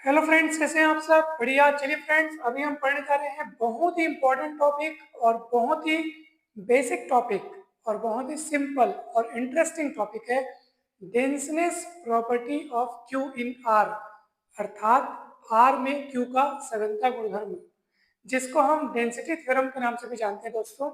Hello friends, कैसे हैं आप सब? बढ़िया। चलिए फ्रेंड्स, अभी हम पढ़ने जा रहे हैं बहुत ही इंपॉर्टेंट टॉपिक और बहुत ही बेसिक टॉपिक और बहुत ही सिंपल और इंटरेस्टिंग टॉपिक है denseness property of Q in R, अर्थात आर में क्यू का सघनता गुणधर्म, जिसको हम डेंसिटी थ्योरम के नाम से भी जानते हैं दोस्तों।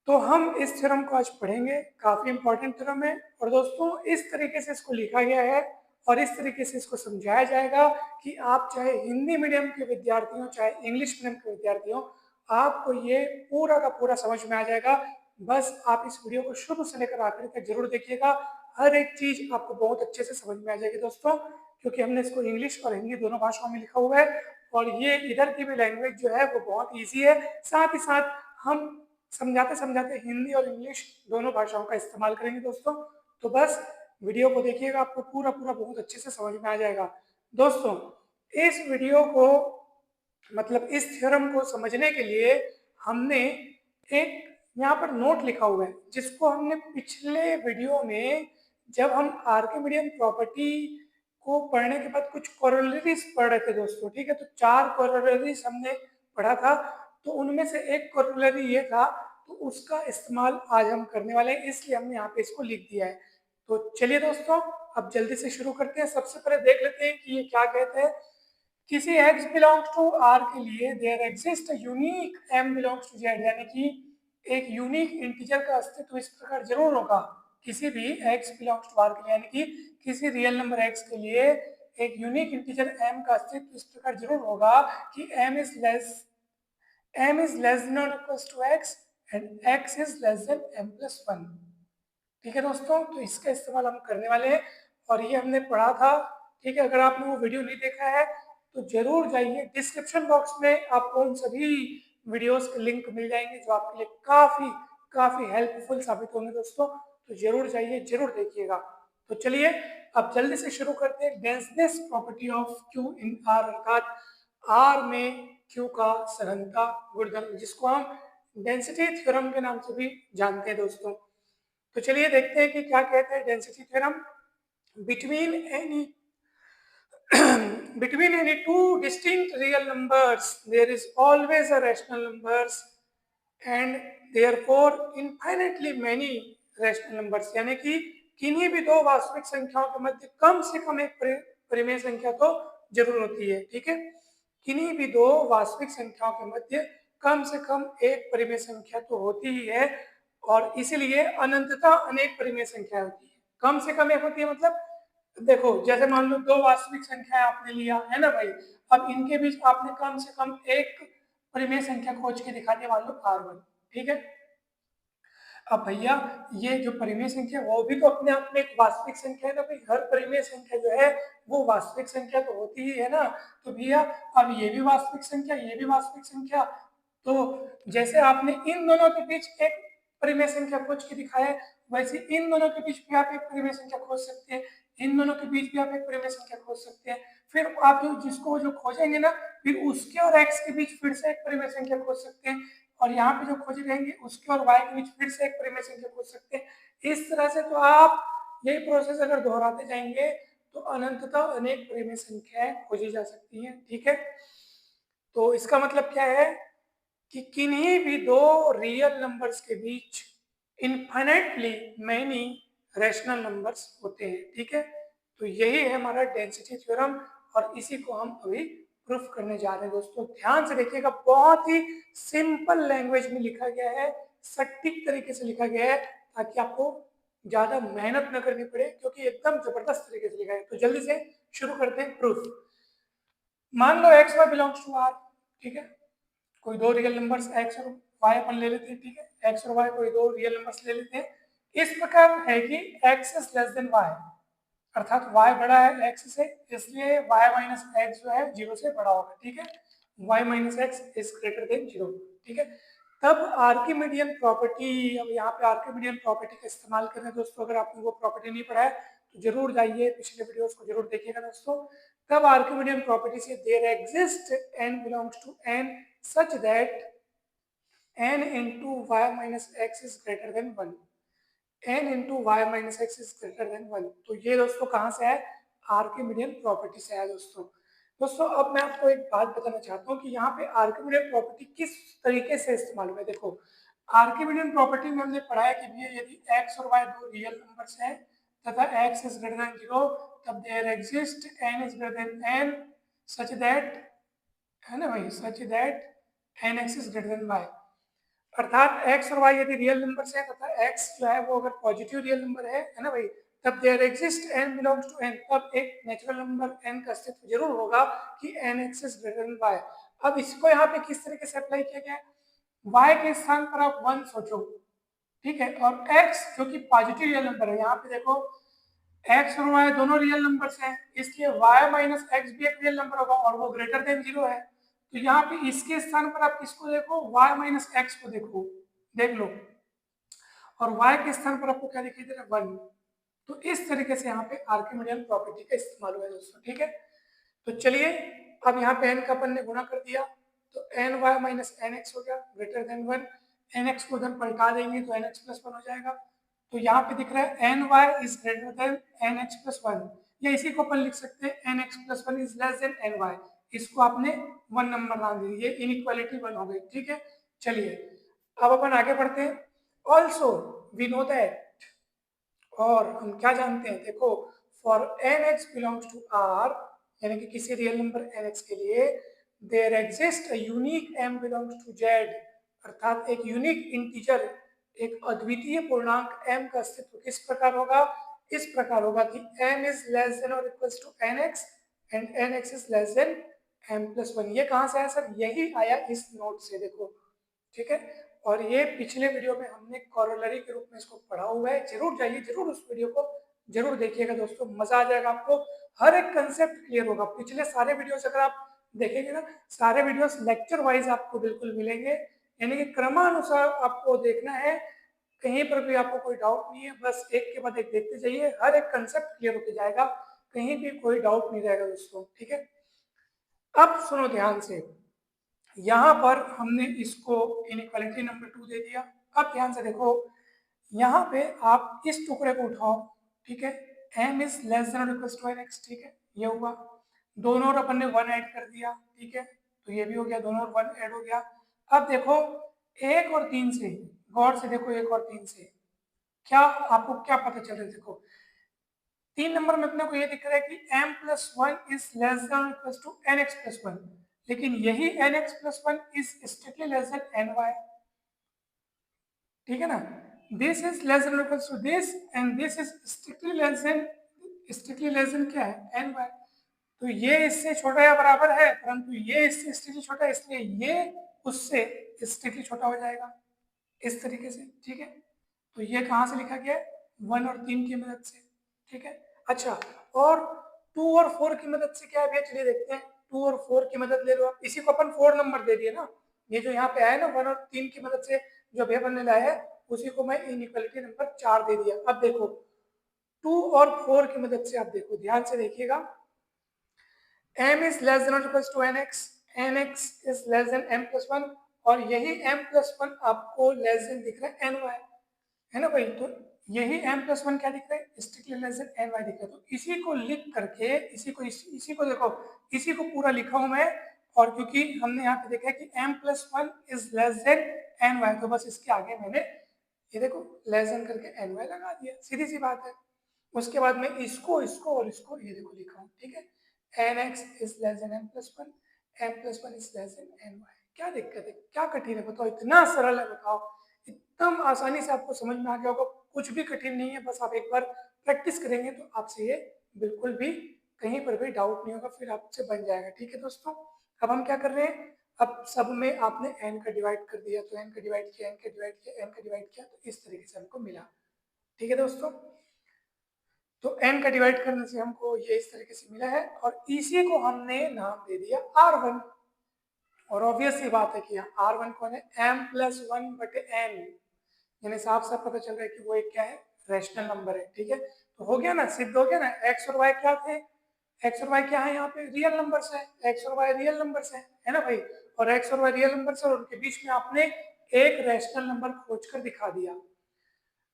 तो हम इस थ्योरम को आज पढ़ेंगे। काफी इंपॉर्टेंट थ्योरम है और दोस्तों इस तरीके से इसको लिखा गया है और इस तरीके से इसको समझाया जाएगा कि आप चाहे हिंदी मीडियम के विद्यार्थी हो चाहे इंग्लिश मीडियम के विद्यार्थी हो, आपको ये पूरा का पूरा समझ में आ जाएगा। बस आप इस वीडियो को शुरू से लेकर आखिर तक जरूर देखिएगा। हर एक चीज आपको बहुत अच्छे से समझ में आ जाएगी दोस्तों, क्योंकि हमने इसको इंग्लिश और हिंदी दोनों भाषाओं में लिखा हुआ है और ये इधर की भी लैंग्वेज जो है वो बहुत ईजी है। साथ ही साथ हम समझाते समझाते हिंदी और इंग्लिश दोनों भाषाओं का इस्तेमाल करेंगे दोस्तों। तो बस वीडियो को देखिएगा, आपको पूरा पूरा बहुत अच्छे से समझ में आ जाएगा दोस्तों। इस वीडियो को मतलब इस थ्योरम को समझने के लिए हमने एक यहाँ पर नोट लिखा हुआ है, जिसको हमने पिछले वीडियो में जब हम आर्किमिडियन प्रॉपर्टी को पढ़ने के बाद कुछ कोरोलरीज पढ़ रहे थे दोस्तों, ठीक है। तो 4 कोरोलरीज हमने पढ़ा था, तो उनमें से एक कोरोलरी ये था, तो उसका इस्तेमाल आज हम करने वाले हैं, इसलिए हमने यहाँ पे इसको लिख दिया है। तो चलिए दोस्तों, अब जल्दी से शुरू करते हैं। सबसे पहले देख लेते हैं कि ये क्या कहते हैं। किसी x बिलोंग्स टू r के लिए there exist unique m belongs to z, यानी कि एक यूनिक इंटीजर का अस्तित्व इस प्रकार जरूर होगा। किसी भी x बिलोंग्स टू r के लिए, यानी कि किसी रियल नंबर x के लिए एक यूनिक इंटीजर m का अस्तित्व इस प्रकार जरूर होगा कि m इज लेस देन और equals to x and x is less than m plus 1। ठीक है दोस्तों, तो इसका इस्तेमाल हम करने वाले हैं और ये हमने पढ़ा था। ठीक है, अगर आपने वो वीडियो नहीं देखा है तो जरूर जाइए, डिस्क्रिप्शन बॉक्स में आपको उन सभी वीडियोस के लिंक मिल जाएंगे जो आपके लिए काफी काफी हेल्पफुल साबित होंगे दोस्तों। तो जरूर जाइए, जरूर देखिएगा। तो चलिए अब जल्दी से शुरू करते हैं। Denseness property of Q in R, अर्थात आर में क्यू का सघनता गुणधर्म, जिसको हम डेंसिटी थ्योरम के नाम से भी जानते हैं दोस्तों। तो चलिए देखते हैं कि क्या कहते हैं density theorem. Between any between any two distinct real numbers there is always a rational numbers and therefore infinitely many rational numbers, यानी कि किन्हीं भी दो वास्तविक संख्याओं के मध्य कम से कम एक परिमेय संख्या तो जरूर होती है। ठीक है, किन्हीं भी दो वास्तविक संख्याओं के मध्य कम से कम एक परिमेय संख्या तो होती ही है और इसीलिए अनंतता अनेक परिमेय संख्या होती है। कम से कम एक होती है मतलब देखो, जैसे मान लो दो वास्तविक संख्या आपने लिया है ना भाई, अब इनके बीच आपने कम से कम एक परिमेय संख्या खोज के दिखा दिया, मान लो R1। ठीक है, अब भैया ये जो परिमेय संख्या वो भी तो अपने आप में एक वास्तविक संख्या है ना भाई। हर परिमेय संख्या जो है वो वास्तविक संख्या तो होती ही है ना। तो भैया अब ये भी वास्तविक संख्या, ये भी वास्तविक संख्या, तो जैसे आपने इन दोनों के बीच एक परिमेय संख्या खोज के दिखाया है, वैसे इन दोनों के बीच भी आप एक परिमेय संख्या खोज सकते हैं, इन दोनों के बीच भी आप एक परिमेय संख्या खोज सकते हैं। फिर आप जिसको जो खोजेंगे ना, फिर उसके और x के बीच फिर से एक परिमेय संख्या खोज सकते हैं और यहाँ पे जो खोजे रहेंगे उसके और y के बीच फिर से एक परिमेय संख्या खोज सकते हैं। इस तरह से तो आप यही प्रोसेस अगर दोहराते जाएंगे तो अनंतता अनेक परिमेय संख्याएं खोजी जा सकती हैं। ठीक है, तो इसका मतलब क्या है कि किन्हीं भी दो रियल नंबर्स के बीच इनफाइनाइटली मैनी रैशनल नंबर्स होते हैं। ठीक है, तो यही है हमारा डेंसिटी थ्योरम और इसी को हम अभी प्रूफ करने जा रहे हैं दोस्तों। ध्यान से देखिएगा, बहुत ही सिंपल लैंग्वेज में लिखा गया है, सटीक तरीके से लिखा गया है, ताकि आपको ज्यादा मेहनत न करनी पड़े, क्योंकि एकदम जबरदस्त तरीके से लिखा है। तो जल्दी से शुरू करते हैं प्रूफ। मान लो X Y belongs to R. ठीक है, कोई दो रियल नंबर्स x और y अपन ले लेते हैं। ठीक है, x और y कोई दो रियल नंबर्स ले लेते हैं। इस प्रकार है कि x is less then y, अर्थात y बड़ा है x से, इसलिए y माइनस x जो है 0 से बड़ा होगा। ठीक है, y minus x is greater than 0। ठीक है, तब आर्किमिडियन प्रॉपर्टी, अब यहाँ पे आर्किमिडियन प्रॉपर्टी का इस्तेमाल करें दोस्तों। अगर आपने वो प्रॉपर्टी नहीं पढ़ा है तो जरूर जाइए, पिछले वीडियोस को जरूर देखिएगा दोस्तों। तब आर्किमिडियन प्रॉपर्टी से there exist n belongs to n such that n into y minus x is greater than 1, n into y minus x is greater than 1। तो ये दोस्तों कहाँ से है? आर्किमिडियन प्रॉपर्टी से है दोस्तों। दोस्तों अब मैं आपको एक बात बताना चाहता हूँ कि यहाँ पे आर्किमिडियन प्रॉपर्टी किस तरीके से इस्तेमाल हुआ है। देखो, आर्किमिडियन प्रॉपर्टी में हमने पढ़ा है कि भैया यदि x और y दो रियल नंबर्स हैं तथा x इज ग्रेटर देन 0, तब there exist n is greater than n such that, है ना भाई, such that nx is greater than y। अर्थात x और y यदि रियल नंबर्स है तथा x जो है वो अगर पॉजिटिव रियल नंबर है ना भाई, तब there exist n belongs to n, तब एक नेचुरल नंबर n का अस्तित्व जरूर होगा कि nx is greater than y। अब इसको यहाँ पे किस तरीके से अप्लाई किया गया है, y के स्थान पर आप 1 सोचो, ठीक है, और x जो कि पॉजिटिव रियल नंबर है, यहाँ पे देखो x और y दोनों रियल नंबर्स हैं, इसलिए y माइनस एक्स भी एक रियल नंबर होगा और वो ग्रेटर देन 0 है। तो यहाँ पे इसके स्थान पर आप किसको देखो, y माइनस एक्स को देखो, देख लो, और y के स्थान पर आपको क्या दिखाई दे रहा है, 1। तो इस तरीके से यहाँ पे आर्किमिडियन प्रॉपर्टी का इस्तेमाल हुआ है दोस्तों, ठीक है। तो चलिए अब यहाँ पे n का अपन ने गुणा कर दिया, तो N Y minus N X हो गया ग्रेटर देन 1, एन एक्स को उधर पलटा देंगे तो एन एक्स प्लस 1 हो जाएगा। तो यहाँ पे दिख रहा है N Y is greater than N X plus 1, या इसी को अपन लिख सकते हैं N X plus 1 is less than N Y. इसको आपने 1 नंबर मान दीजिए, ये इनइक्वालिटी 1 हो गई, ठीक है। चलिए अब अपन आगे बढ़ते हैं। ऑल्सो वी नो दैट, और हम क्या जानते हैं, देखो, for N X belongs to R, यानी कि किसी रियल नंबर एन एक्स के लिए there exist unique M belongs to Z, अर्थात एक यूनिक इंटीजर, एक अद्वितीय पूर्णांक m का अस्तित्व किस प्रकार होगा, इस प्रकार होगा कि m इज लेस देन और equals to N X and N X is less than m plus 1। ये कहाँ से आया सर, यही आया इस नोट से, देखो, ठीक है। और ये पिछले वीडियो में हमने कॉरोलरी के रूप में इसको पढ़ा हुआ है, जरूर जाइए, जरूर उस वीडियो को जरूर देखिएगा दोस्तों, मजा आ जाएगा आपको, हर एक कंसेप्ट क्लियर होगा। पिछले सारे वीडियोस अगर आप देखेंगे ना, सारे वीडियोस लेक्चर वाइज आपको बिल्कुल मिलेंगे, यानी कि क्रमानुसार आपको देखना है, कहीं पर भी आपको कोई डाउट नहीं है, बस एक के बाद एक देखते जाइए, हर एक कंसेप्ट क्लियर होते जाएगा, कहीं भी कोई डाउट नहीं रहेगा दोस्तों, ठीक है। अब सुनो ध्यान से, यहाँ पर हमने इसको इनइक्वालिटी नंबर 2 दे दिया। अब ध्यान से देखो, यहाँ पे आप इस टुकड़े को उठाओ, ठीक है, m इज लेस देन और इक्वल्स टू x, ठीक है, ये हुआ, दोनों और अपन ने 1 ऐड कर दिया, ठीक है, तो ये भी हो गया, दोनों और 1 ऐड हो गया। अब देखो 1 और 3 से, गौर से देखो, 1 और 3 से क्या आपको क्या पता चल रहा है, देखो 3 नंबर में अपने को ये दिख रहा है कि m plus 1 is less than और इक्वल्स टू nx प्लस 1, लेकिन यही nx plus 1 is strictly less than ny, ठीक है ना। This is less than equals to this and this is strictly less than क्या है, ny। तो ये इससे छोटा या बराबर है, परंतु ये इससे स्ट्रिक्टली छोटा है, इसलिए ये उससे स्ट्रिक्टली छोटा हो जाएगा, इस तरीके से, ठीक है। तो ये कहाँ से लिखा गया है, 1 और 3 की मदद से, ठीक है। अच्छा, और 2 और 4 की मदद से क्या है भैया, चलिए देखते हैं। 2 और 4 की मदद ले लो आप, इसी को अपन 4 नंबर दे दिए ना, ये जो यहाँ पे आया ना 1 और 3 की मदद से जो भैया अपन ने लाया है, उसी को मैं इनइक्वालिटी नंबर 4 दे दिया। अब देखो 2 और 4 की मदद से आप देखो, ध्यान से देखिएगा, m is less than or equals to nx, nx is less than m plus 1, और यही m plus 1 आपको less than दिख रहा है ny, है ना भाई। तो यही m plus 1 क्या दिख रहा है, स्ट्रिक्टली लेस देन ny दिख रहा है। तो इसी को लिख करके, इसी को देखो, इसी को पूरा लिखा हूं मैं, और क्योंकि हमने यहाँ पे देखा है कि m plus 1 is less than ny, तो बस इसके आगे मैंने ये देखो लेस देन करके ny लगा दिया, सीधी सी बात है। उसके बाद में इसको इसको और इसको ये देखो लिखा हूँ, ठीक है, nx is less than m plus 1, m plus 1 is less than ny। क्या दिक्कत है, क्या कठिन है बताओ, इतना सरल है बताओ, एकदम आसानी से आपको समझ में आ गया होगा, कुछ भी कठिन नहीं है, बस आप एक बार प्रैक्टिस करेंगे तो आपसे ये बिल्कुल भी कहीं पर भी डाउट नहीं होगा, फिर आपसे बन जाएगा, ठीक है दोस्तों। अब हम क्या कर रहे हैं, अब सब में आपने n का डिवाइड कर दिया, तो n का डिवाइड किया, n का डिवाइड किया, n का डिवाइड किया, तो इस तरीके से हमको मिला, ठीक है दोस्तों। तो n का डिवाइड करने से हमको ये इस तरीके से मिला है, और इसी को हमने नाम दे दिया r1, और ऑब्वियस सी बात है कि r1 कौन है, m प्लस 1 बटे n, यानी साफ साफ पता चल रहा है कि वो एक क्या है, रैशनल नंबर है, ठीक है। तो हो गया ना, सिद्ध हो गया ना, x और y क्या थे, x और y क्या है, यहाँ पे रियल नंबर्स है, x और y रियल नंबर्स है ना भाई, और x और y रियल नंबर्स है, और उनके बीच में आपने एक रैशनल नंबर खोज कर दिखा दिया।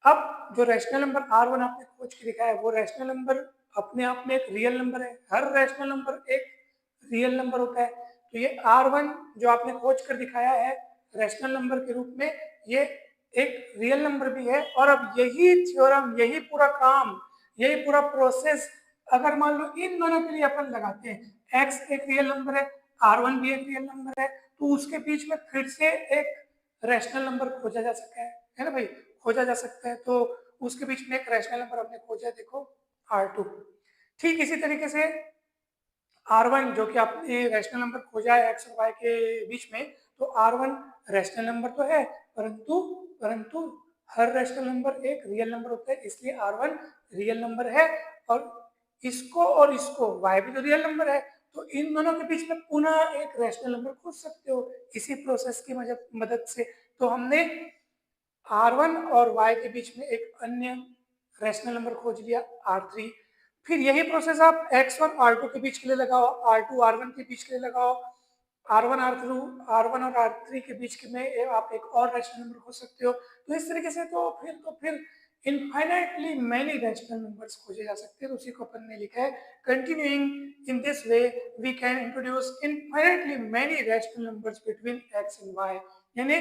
अब जो रैशनल नंबर r1 आपने खोज के दिखाया है, वो रैशनल नंबर अपने आप में एक रियल नंबर है, हर रैशनल नंबर एक रियल नंबर होता है। तो ये R1 जो आपने खोज कर दिखाया है रैशनल नंबर के रूप में, ये एक रियल नंबर भी है। और अब यही थ्योरम, यही पूरा काम, यही पूरा प्रोसेस अगर मान लो इन दोनों के लिए अपन लगाते हैं, x एक रियल नंबर है, R1 भी एक रियल नंबर है, तो उसके बीच में फिर से एक रैशनल नंबर खोजा जा सकता है ना भाई, खोजा जा सकता है। तो उसके बीच में एक रैशनल नंबर हमने खोजा है, देखो R2। ठीक इसी तरीके से R1 जो कि आपने रैशनल नंबर खोजा है x और y के बीच में, तो R1 रैशनल नंबर तो है, परंतु परंतु हर रैशनल नंबर एक रियल नंबर होता है, इसलिए R1 रियल नंबर है। और इसको y भी तो रियल नंबर है, तो इन दोनों के बीच में पुनः एक रैशनल नंबर खोज सकते हो इसी प्रोसेस की मदद से। तो हमने R1 और y के बीच में एक अन्य रैशनल नंबर खोज लिया R3। फिर यही प्रोसेस आप x और R2 के बीच के लिए लगाओ, R2 R1 के बीच के लिए लगाओ, R1 और R3 के बीच के में आप एक और रैशनल नंबर खोज सकते हो। तो इस तरीके से तो फिर इनफाइनाइटली मैनी रैशनल नंबर्स खोजे जा सकते हैं। तो उसी को अपन ने लिखा है, continuing in this way we can introduce infinitely many rational numbers between x and y। यानी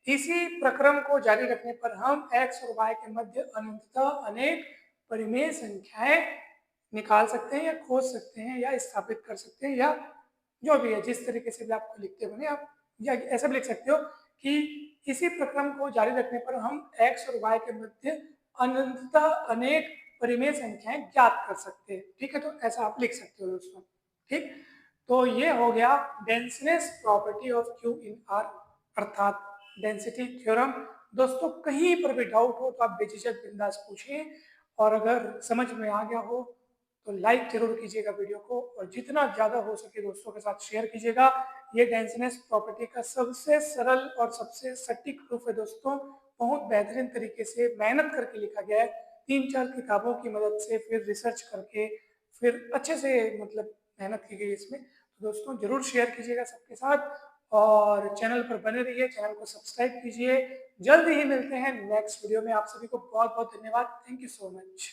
इसी प्रक्रम को जारी रखने पर हम x और y के मध्य अनंतता अनेक परिमेय संख्याएं निकाल सकते हैं या खोज सकते हैं या स्थापित कर सकते हैं, या जो भी है जिस तरीके से भी आपको लिखते बने आप, या ऐसा भी लिख सकते हो कि इसी प्रक्रम को जारी रखने पर हम x और y के मध्य अनंतता अनेक परिमेय संख्याएं ज्ञात कर सकते हैं। ठीक है, तो ऐसा आप लिख सकते हो दोस्तों। ठीक, तो ये हो गया denseness property of Q in R, अर्थात डेंसिटी थ्योरम। दोस्तों कहीं पर भी डाउट हो तो आप बेझिझक बिंदास पूछिए, और अगर समझ में आ गया हो तो लाइक जरूर कीजिएगा वीडियो को, और जितना ज़्यादा हो सके दोस्तों के साथ शेयर कीजिएगा। ये डेंसनेस प्रॉपर्टी का सबसे सरल और सबसे सटीक प्रूफ है दोस्तों, बहुत बेहतरीन तरीके से मेहनत करके लिखा गया है, 3-4 किताबों की मदद से, फिर रिसर्च करके, फिर अच्छे से मतलब मेहनत की गई इसमें। तो दोस्तों जरूर शेयर कीजिएगा सबके साथ, और चैनल पर बने रहिए, चैनल को सब्सक्राइब कीजिए। जल्द ही मिलते हैं नेक्स्ट वीडियो में। आप सभी को बहुत बहुत धन्यवाद। Thank you so much.